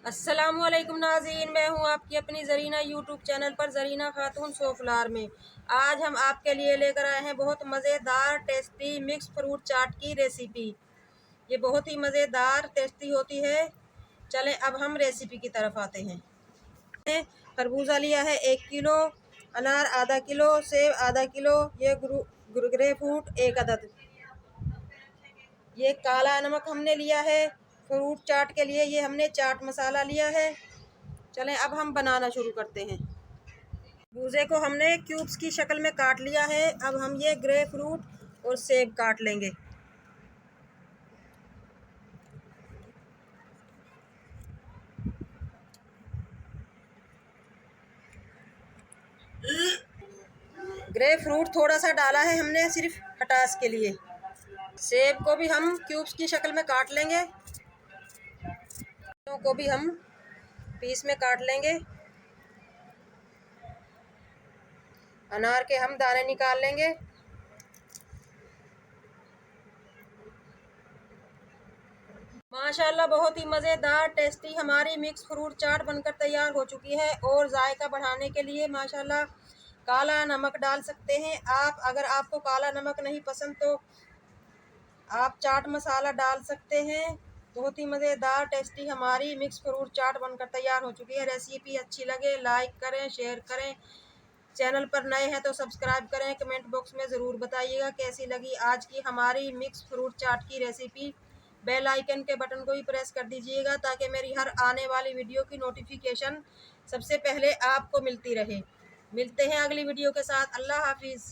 अस्सलामुअलैकुम नाज़रीन, मैं हूं आपकी अपनी ज़रीना यूट्यूब चैनल पर ज़रीना खातून सोफलार में। आज हम आपके लिए लेकर आए हैं बहुत मज़ेदार टेस्टी मिक्स फ्रूट चाट की रेसिपी। ये बहुत ही मज़ेदार टेस्टी होती है। चलें अब हम रेसिपी की तरफ आते हैं। खरबूजा लिया है 1 किलो, अनार आधा किलो, सेब आधा किलो, ये ग्रे फ्रूट 1 अदद, ये काला नमक हमने लिया है फ्रूट चाट के लिए, ये हमने चाट मसाला लिया है। चलें अब हम बनाना शुरू करते हैं। खरबूजे को हमने क्यूब्स की शक्ल में काट लिया है। अब हम ये ग्रे फ्रूट और सेब काट लेंगे। ग्रे फ्रूट थोड़ा सा डाला है हमने सिर्फ खटास के लिए। सेब को भी हम क्यूब्स की शक्ल में काट लेंगे, को भी हम पीस में काट लेंगे। अनार के हम दाने निकाल लेंगे। माशाल्लाह बहुत ही मज़ेदार टेस्टी हमारी मिक्स फ्रूट चाट बनकर तैयार हो चुकी है। और जायका बढ़ाने के लिए माशाल्लाह काला नमक डाल सकते हैं आप। अगर आपको काला नमक नहीं पसंद तो आप चाट मसाला डाल सकते हैं। बहुत ही मज़ेदार टेस्टी हमारी मिक्स फ्रूट चाट बनकर तैयार हो चुकी है। रेसिपी अच्छी लगे लाइक करें, शेयर करें। चैनल पर नए हैं तो सब्सक्राइब करें। कमेंट बॉक्स में ज़रूर बताइएगा कैसी लगी आज की हमारी मिक्स फ्रूट चाट की रेसिपी। बेल आइकन के बटन को भी प्रेस कर दीजिएगा ताकि मेरी हर आने वाली वीडियो की नोटिफिकेशन सबसे पहले आपको मिलती रहे। मिलते हैं अगली वीडियो के साथ। अल्लाह हाफिज़।